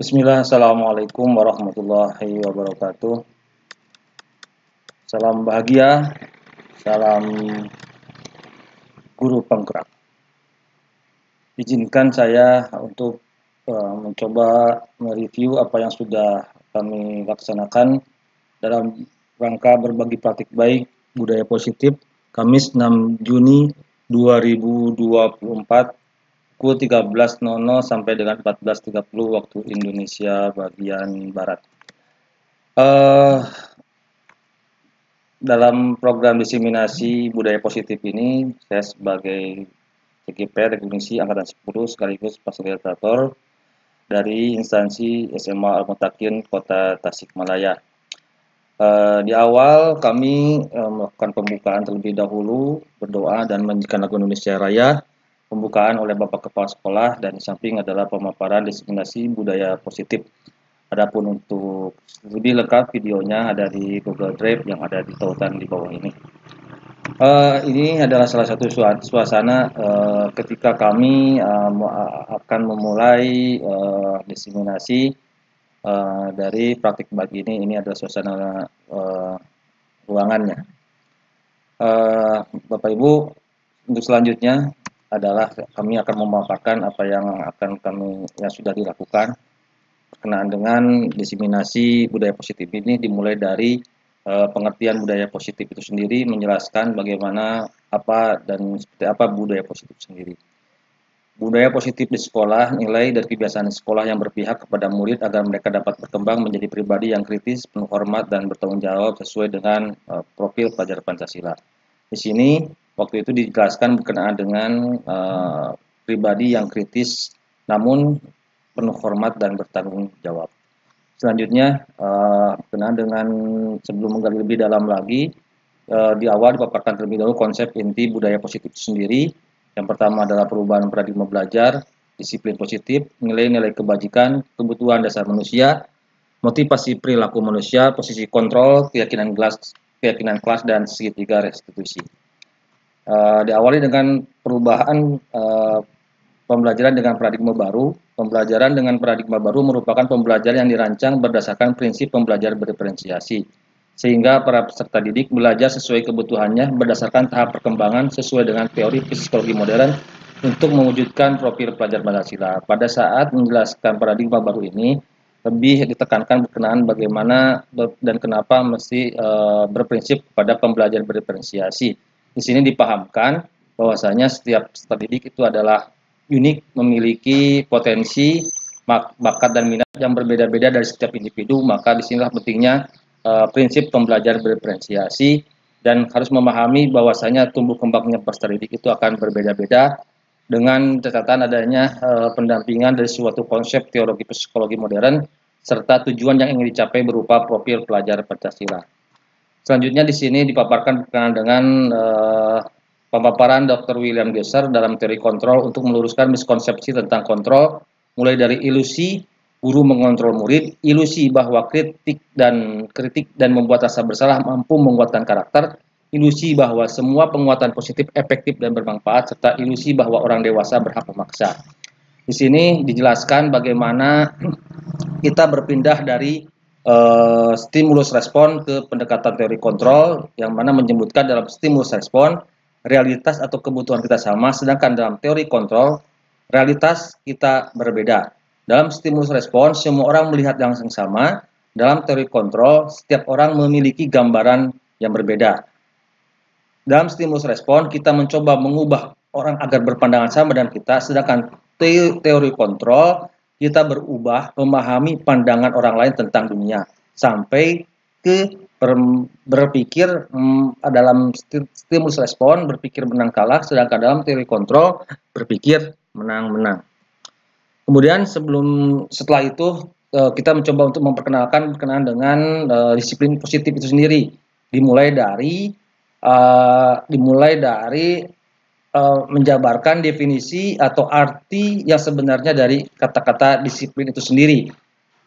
Bismillah, Assalamualaikum warahmatullahi wabarakatuh. Salam bahagia, salam guru penggerak. Izinkan saya untuk mencoba mereview apa yang sudah kami laksanakan dalam rangka berbagi praktik baik budaya positif Kamis 6 Juni 2024 pukul 13.00 sampai dengan 14.30 waktu Indonesia bagian Barat. Dalam program diseminasi budaya positif ini, saya sebagai CGP Rekognisi Angkatan 10 sekaligus fasilitator dari instansi SMA Al-Mutakin Kota Tasikmalaya. Di awal kami melakukan pembukaan terlebih dahulu, berdoa dan menyanyikan lagu Indonesia Raya, pembukaan oleh Bapak Kepala Sekolah, dan di samping adalah pemaparan diseminasi budaya positif. Adapun untuk lebih lengkap videonya ada di Google Drive yang ada di tautan di bawah ini. Ini adalah salah satu suasana ketika kami akan memulai diseminasi dari praktik pagi ini. Ini adalah suasana ruangannya. Bapak Ibu, untuk selanjutnya adalah kami akan memaparkan apa yang sudah dilakukan berkenaan dengan diseminasi budaya positif ini, dimulai dari pengertian budaya positif itu sendiri, menjelaskan bagaimana apa dan seperti apa budaya positif sendiri. Budaya positif di sekolah, nilai dan kebiasaan sekolah yang berpihak kepada murid agar mereka dapat berkembang menjadi pribadi yang kritis, penuh hormat, dan bertanggung jawab sesuai dengan profil pelajar Pancasila. Di sini waktu itu dijelaskan berkenaan dengan pribadi yang kritis, namun penuh hormat dan bertanggung jawab. Selanjutnya, berkenaan dengan sebelum menggali lebih dalam lagi, di awal dipaparkan terlebih dahulu konsep inti budaya positif itu sendiri. Yang pertama adalah perubahan paradigma belajar, disiplin positif, nilai-nilai kebajikan, kebutuhan dasar manusia, motivasi perilaku manusia, posisi kontrol, keyakinan kelas, dan segitiga restitusi. Diawali dengan perubahan pembelajaran dengan paradigma baru. Pembelajaran dengan paradigma baru merupakan pembelajaran yang dirancang berdasarkan prinsip pembelajaran berdiferensiasi, sehingga para peserta didik belajar sesuai kebutuhannya berdasarkan tahap perkembangan sesuai dengan teori psikologi modern untuk mewujudkan profil pelajar Pancasila. Pada saat menjelaskan paradigma baru ini, lebih ditekankan berkenaan bagaimana dan kenapa mesti berprinsip pada pembelajaran berdiferensiasi. Di sini dipahamkan bahwasanya setiap peserta didik itu adalah unik, memiliki potensi, bakat dan minat yang berbeda-beda dari setiap individu. Maka disinilah pentingnya prinsip pembelajaran berdiferensiasi, dan harus memahami bahwasanya tumbuh kembangnya peserta didik itu akan berbeda-beda dengan catatan adanya pendampingan dari suatu konsep teologi psikologi modern serta tujuan yang ingin dicapai berupa profil pelajar Pancasila. Selanjutnya di sini dipaparkan berkenaan dengan pemaparan Dr. William Gesser dalam teori kontrol untuk meluruskan miskonsepsi tentang kontrol, mulai dari ilusi guru mengontrol murid, ilusi bahwa kritik dan membuat rasa bersalah mampu menguatkan karakter, ilusi bahwa semua penguatan positif efektif dan bermanfaat, serta ilusi bahwa orang dewasa berhak memaksa. Di sini dijelaskan bagaimana kita berpindah dari stimulus respon ke pendekatan teori kontrol, yang mana menyebutkan dalam stimulus respon realitas atau kebutuhan kita sama, sedangkan dalam teori kontrol realitas kita berbeda. Dalam stimulus respon semua orang melihat yang sama, dalam teori kontrol setiap orang memiliki gambaran yang berbeda. Dalam stimulus respon kita mencoba mengubah orang agar berpandangan sama dengan kita, sedangkan teori kontrol kita berubah memahami pandangan orang lain tentang dunia sampai ke berpikir dalam stimulus respon berpikir menang kalah, sedangkan dalam teori kontrol berpikir menang-menang. Kemudian setelah itu kita mencoba untuk memperkenalkan berkenaan dengan disiplin positif itu sendiri, dimulai dari menjabarkan definisi atau arti yang sebenarnya dari kata-kata disiplin itu sendiri.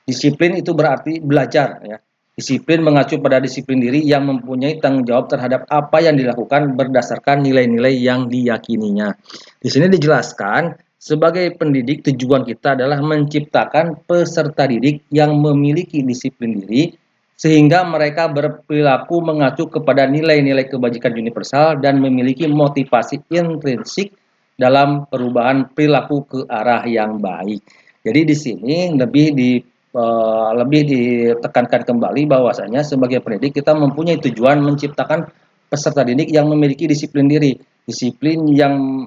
Disiplin itu berarti belajar, ya. Disiplin mengacu pada disiplin diri yang mempunyai tanggung jawab terhadap apa yang dilakukan berdasarkan nilai-nilai yang diyakininya. Di sini dijelaskan sebagai pendidik tujuan kita adalah menciptakan peserta didik yang memiliki disiplin diri sehingga mereka berperilaku mengacu kepada nilai-nilai kebajikan universal dan memiliki motivasi intrinsik dalam perubahan perilaku ke arah yang baik. Jadi di sini lebih ditekankan kembali bahwasanya sebagai pendidik kita mempunyai tujuan menciptakan peserta didik yang memiliki disiplin diri, disiplin yang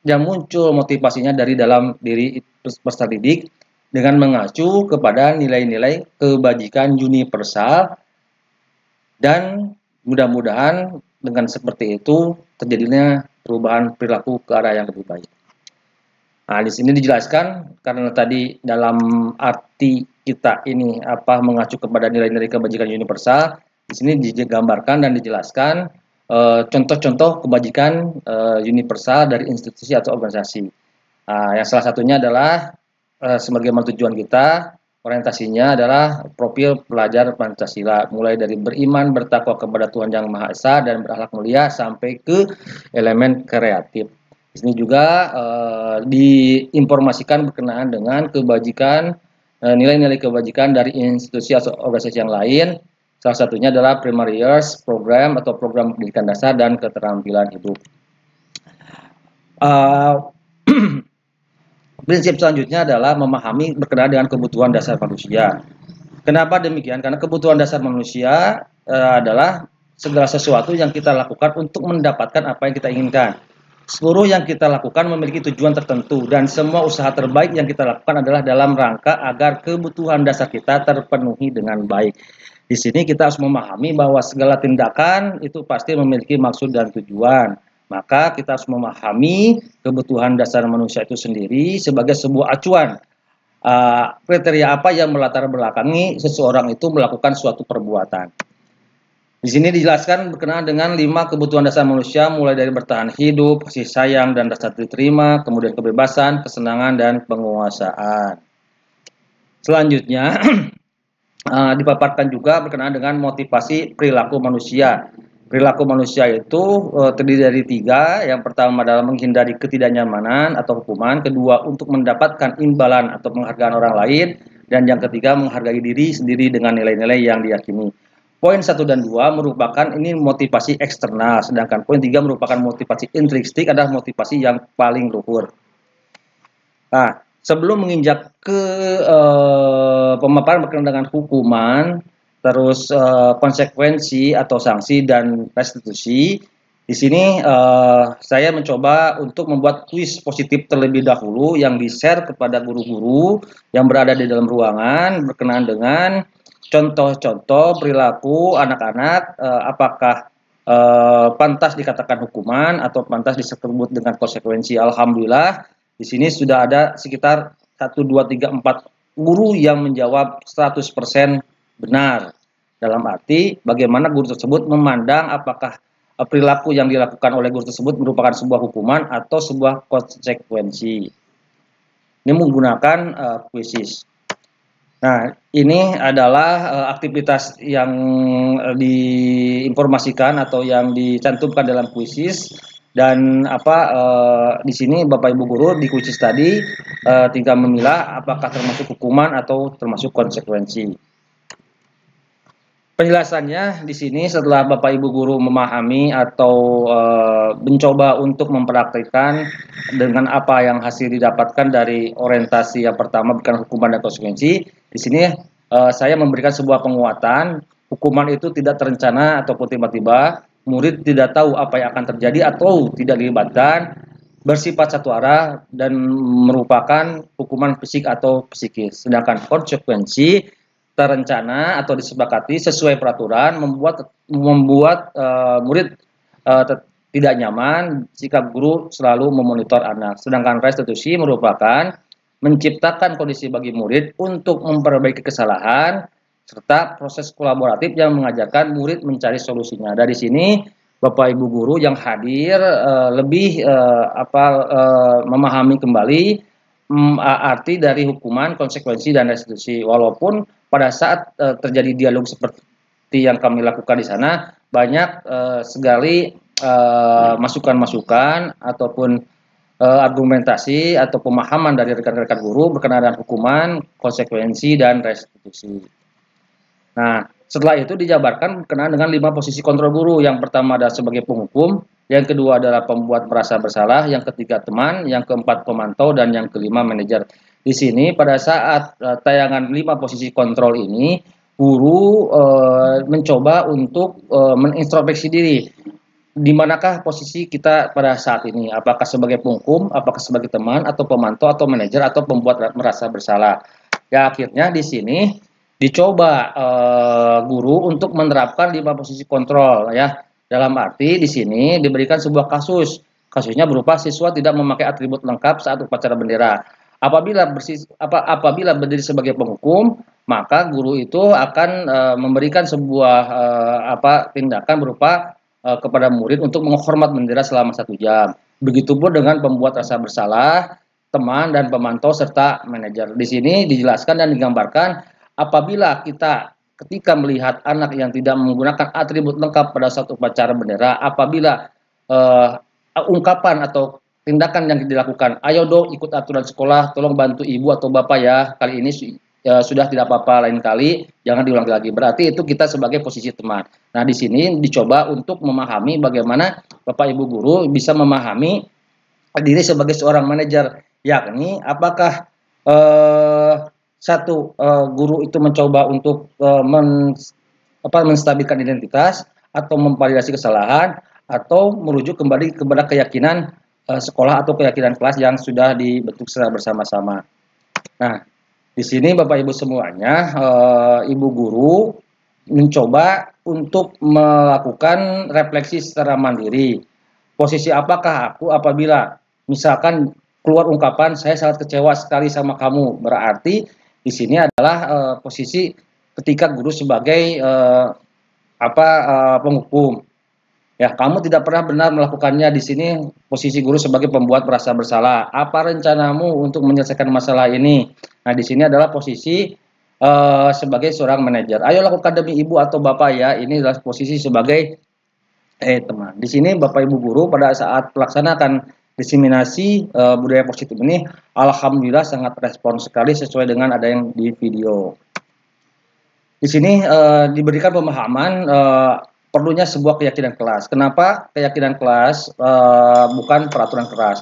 yang muncul motivasinya dari dalam diri peserta didik dengan mengacu kepada nilai-nilai kebajikan universal, dan mudah-mudahan dengan seperti itu terjadinya perubahan perilaku ke arah yang lebih baik. Nah, di sini dijelaskan karena tadi dalam arti kita ini mengacu kepada nilai-nilai kebajikan universal, di sini digambarkan dan dijelaskan contoh-contoh kebajikan universal dari institusi atau organisasi. Yang salah satunya adalah sebagaimana tujuan kita, orientasinya adalah profil pelajar Pancasila, mulai dari beriman, bertakwa kepada Tuhan Yang Maha Esa, dan berakhlak mulia sampai ke elemen kreatif. Di sini juga diinformasikan berkenaan dengan kebajikan, nilai-nilai kebajikan dari institusi atau organisasi yang lain. Salah satunya adalah primary years program atau program pendidikan dasar dan keterampilan hidup. Prinsip selanjutnya adalah memahami berkenaan dengan kebutuhan dasar manusia. Kenapa demikian? Karena kebutuhan dasar manusia adalah segala sesuatu yang kita lakukan untuk mendapatkan apa yang kita inginkan. Seluruh yang kita lakukan memiliki tujuan tertentu, dan semua usaha terbaik yang kita lakukan adalah dalam rangka agar kebutuhan dasar kita terpenuhi dengan baik. Di sini kita harus memahami bahwa segala tindakan itu pasti memiliki maksud dan tujuan. Maka kita harus memahami kebutuhan dasar manusia itu sendiri sebagai sebuah acuan. Kriteria apa yang melatar belakangi seseorang itu melakukan suatu perbuatan. Di sini dijelaskan berkenaan dengan 5 kebutuhan dasar manusia, mulai dari bertahan hidup, kasih sayang dan rasa diterima, kemudian kebebasan, kesenangan, dan penguasaan. Selanjutnya dipaparkan juga berkenaan dengan motivasi perilaku manusia. Perilaku manusia itu terdiri dari 3. Yang pertama adalah menghindari ketidaknyamanan atau hukuman, kedua untuk mendapatkan imbalan atau penghargaan orang lain, dan yang ketiga menghargai diri sendiri dengan nilai-nilai yang diyakini. Poin 1 dan 2 merupakan ini motivasi eksternal, sedangkan poin 3 merupakan motivasi intrinsik, adalah motivasi yang paling luhur. Nah, sebelum menginjak ke pemaparan berkenaan dengan hukuman, terus konsekuensi atau sanksi dan restitusi, di sini saya mencoba untuk membuat kuis positif terlebih dahulu yang di-share kepada guru-guru yang berada di dalam ruangan berkenaan dengan contoh-contoh perilaku anak-anak, apakah pantas dikatakan hukuman atau pantas disebut dengan konsekuensi. Alhamdulillah di sini sudah ada sekitar 1, 2, 3, 4 guru yang menjawab 100% benar. Dalam arti bagaimana guru tersebut memandang apakah perilaku yang dilakukan oleh guru tersebut merupakan sebuah hukuman atau sebuah konsekuensi. Ini menggunakan kuisis. Nah, ini adalah aktivitas yang diinformasikan atau yang dicantumkan dalam kuisis, dan di sini Bapak Ibu guru di kuisis tadi tinggal memilah apakah termasuk hukuman atau termasuk konsekuensi. Penjelasannya di sini setelah Bapak Ibu guru memahami atau mencoba untuk mempraktikkan dengan apa yang hasil didapatkan dari orientasi yang pertama bukan hukuman dan konsekuensi. Di sini saya memberikan sebuah penguatan. Hukuman itu tidak terencana ataupun tiba-tiba, murid tidak tahu apa yang akan terjadi atau tidak dilibatkan, bersifat satu arah dan merupakan hukuman fisik atau psikis. Sedangkan konsekuensi terencana atau disepakati sesuai peraturan, membuat murid tidak nyaman jika guru selalu memonitor anak. Sedangkan restitusi merupakan menciptakan kondisi bagi murid untuk memperbaiki kesalahan serta proses kolaboratif yang mengajarkan murid mencari solusinya. Dari sini Bapak Ibu guru yang hadir lebih memahami kembali arti dari hukuman, konsekuensi, dan restitusi. Walaupun pada saat terjadi dialog seperti yang kami lakukan di sana, banyak sekali masukan-masukan ataupun argumentasi atau pemahaman dari rekan-rekan guru berkenaan dengan hukuman, konsekuensi, dan restitusi. Nah, setelah itu dijabarkan berkenaan dengan 5 posisi kontrol guru. Yang pertama adalah sebagai penghukum, yang kedua adalah pembuat merasa bersalah, yang ketiga teman, yang keempat pemantau, dan yang kelima manajer. Di sini pada saat tayangan 5 posisi kontrol ini, guru mencoba untuk menintrospeksi diri. Di manakah posisi kita pada saat ini? Apakah sebagai penghukum, apakah sebagai teman, atau pemantau, atau manajer, atau pembuat merasa bersalah? Ya, akhirnya di sini dicoba guru untuk menerapkan 5 posisi kontrol ya. Dalam arti di sini diberikan sebuah kasus. Kasusnya berupa siswa tidak memakai atribut lengkap saat upacara bendera. Apabila berdiri sebagai penghukum, maka guru itu akan memberikan sebuah tindakan berupa kepada murid untuk menghormat bendera selama 1 jam. Begitupun dengan pembuat rasa bersalah, teman dan pemantau serta manajer. Di sini dijelaskan dan digambarkan apabila kita ketika melihat anak yang tidak menggunakan atribut lengkap pada saat upacara bendera, apabila ungkapan atau tindakan yang dilakukan, ayo dong ikut aturan sekolah, tolong bantu ibu atau bapak ya, kali ini sudah tidak apa-apa, lain kali jangan diulangi lagi. Berarti itu kita sebagai posisi teman. Nah, di sini dicoba untuk memahami bagaimana bapak ibu guru bisa memahami diri sebagai seorang manajer, yakni apakah guru itu mencoba untuk menstabilkan identitas atau memvalidasi kesalahan atau merujuk kembali kepada keyakinan sekolah atau keyakinan kelas yang sudah dibentuk secara bersama-sama. Nah, di sini Bapak Ibu semuanya, Ibu guru mencoba untuk melakukan refleksi secara mandiri. Posisi apakah aku apabila misalkan keluar ungkapan saya sangat kecewa sekali sama kamu, berarti di sini adalah posisi ketika guru sebagai penghukum. Ya, kamu tidak pernah benar melakukannya. Di sini posisi guru sebagai pembuat merasa bersalah. Apa rencanamu untuk menyelesaikan masalah ini? Nah, di sini adalah posisi sebagai seorang manajer. Ayo lakukan demi ibu atau bapak ya. Ini adalah posisi sebagai teman. Di sini Bapak Ibu guru pada saat melaksanakan diseminasi budaya positif ini, alhamdulillah sangat respon sekali sesuai dengan ada yang di video. Di sini diberikan pemahaman perlunya sebuah keyakinan kelas. Kenapa keyakinan kelas bukan peraturan kelas?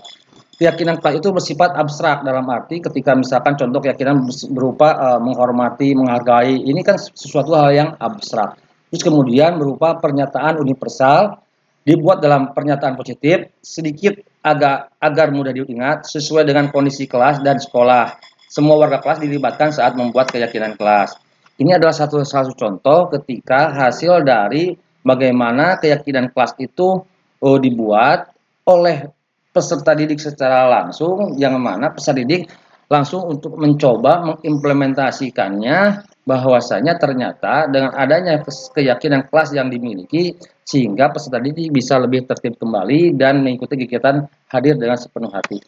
Keyakinan kelas itu bersifat abstrak, dalam arti ketika misalkan contoh keyakinan berupa menghormati, menghargai, ini kan sesuatu hal yang abstrak. Terus kemudian berupa pernyataan universal, dibuat dalam pernyataan positif, sedikit agar mudah diingat, sesuai dengan kondisi kelas dan sekolah. Semua warga kelas dilibatkan saat membuat keyakinan kelas. Ini adalah satu contoh ketika hasil dari bagaimana keyakinan kelas itu dibuat oleh peserta didik secara langsung, yang mana peserta didik langsung untuk mencoba mengimplementasikannya, bahwasanya ternyata dengan adanya keyakinan kelas yang dimiliki, sehingga peserta didik bisa lebih tertib kembali dan mengikuti kegiatan hadir dengan sepenuh hati.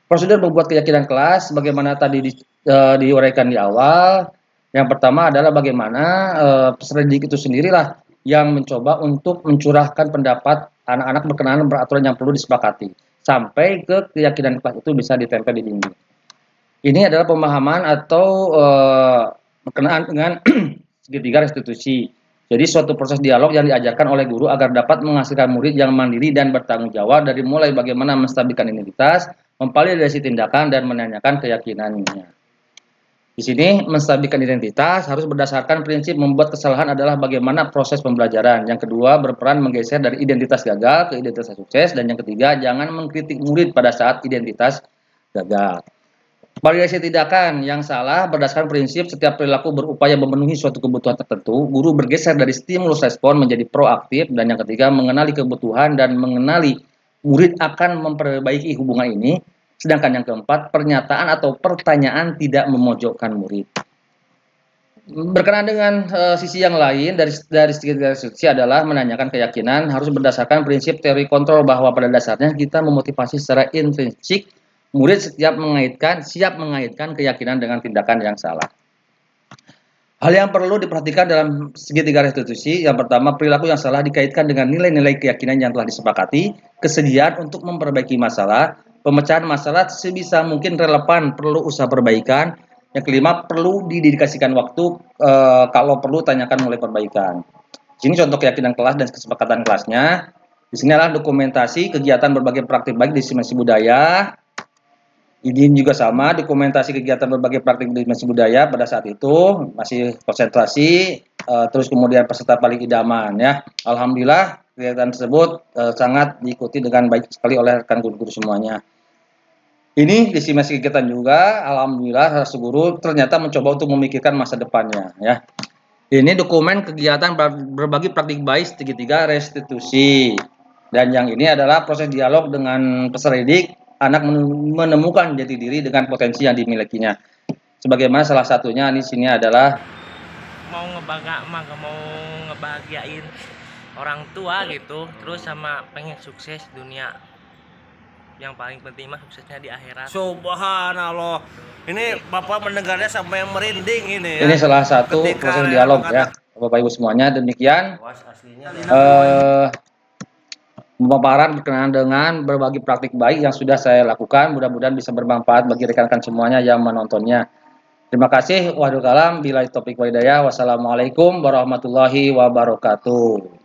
Prosedur membuat keyakinan kelas, bagaimana tadi diuraikan di awal. Yang pertama adalah bagaimana peserta didik itu sendirilah yang mencoba untuk mencurahkan pendapat anak-anak berkenaan peraturan yang perlu disepakati, sampai ke keyakinan kelas itu bisa ditempel di dinding. Ini adalah pemahaman atau berkenaan dengan segitiga restitusi. Jadi suatu proses dialog yang diajarkan oleh guru agar dapat menghasilkan murid yang mandiri dan bertanggung jawab, dari mulai bagaimana menstabilkan identitas, memvalidasi tindakan, dan menanyakan keyakinannya. Di sini menstabilkan identitas harus berdasarkan prinsip membuat kesalahan adalah bagaimana proses pembelajaran. Yang kedua, berperan menggeser dari identitas gagal ke identitas sukses. Dan yang ketiga, jangan mengkritik murid pada saat identitas gagal. Validasi tindakan yang salah berdasarkan prinsip setiap perilaku berupaya memenuhi suatu kebutuhan tertentu. Guru bergeser dari stimulus respon menjadi proaktif. Dan yang ketiga, mengenali kebutuhan dan mengenali murid akan memperbaiki hubungan ini. Sedangkan yang keempat, pernyataan atau pertanyaan tidak memojokkan murid. Berkenaan dengan sisi yang lain dari sisi adalah menanyakan keyakinan harus berdasarkan prinsip teori kontrol, bahwa pada dasarnya kita memotivasi secara intrinsik murid siap mengaitkan keyakinan dengan tindakan yang salah. Hal yang perlu diperhatikan dalam segitiga restitusi, yang pertama, perilaku yang salah dikaitkan dengan nilai-nilai keyakinan yang telah disepakati, kesediaan untuk memperbaiki masalah, pemecahan masalah sebisa mungkin relevan, perlu usaha perbaikan. Yang kelima, perlu didedikasikan waktu, kalau perlu tanyakan mulai perbaikan. Di sini contoh keyakinan kelas dan kesepakatan kelasnya. Di sini adalah dokumentasi kegiatan berbagai praktik baik diskriminasi budaya. Ini juga sama, dokumentasi kegiatan berbagai praktik diskriminasi budaya pada saat itu masih konsentrasi, terus kemudian peserta paling idaman ya. Alhamdulillah kegiatan tersebut sangat diikuti dengan baik sekali oleh rekan guru-guru semuanya. Ini diskriminasi kegiatan juga, alhamdulillah guru ternyata mencoba untuk memikirkan masa depannya ya. Ini dokumen kegiatan berbagi praktik baik segitiga restitusi. Dan yang ini adalah proses dialog dengan peserta didik, anak menemukan jati diri dengan potensi yang dimilikinya. Sebagaimana salah satunya di sini adalah mau ngebahagiain orang tua gitu, terus sama pengen sukses dunia. Yang paling penting mah suksesnya di akhirat. Subhanallah. Ini Bapak mendengarnya sampai yang merinding ini ya. Ini salah satu proses dialog ya, Bapak Ibu semuanya. Demikian pemaparan berkenaan dengan berbagi praktik baik yang sudah saya lakukan. Mudah-mudahan bisa bermanfaat bagi rekan-rekan semuanya yang menontonnya. Terima kasih. Wassalamualaikum warahmatullahi wabarakatuh.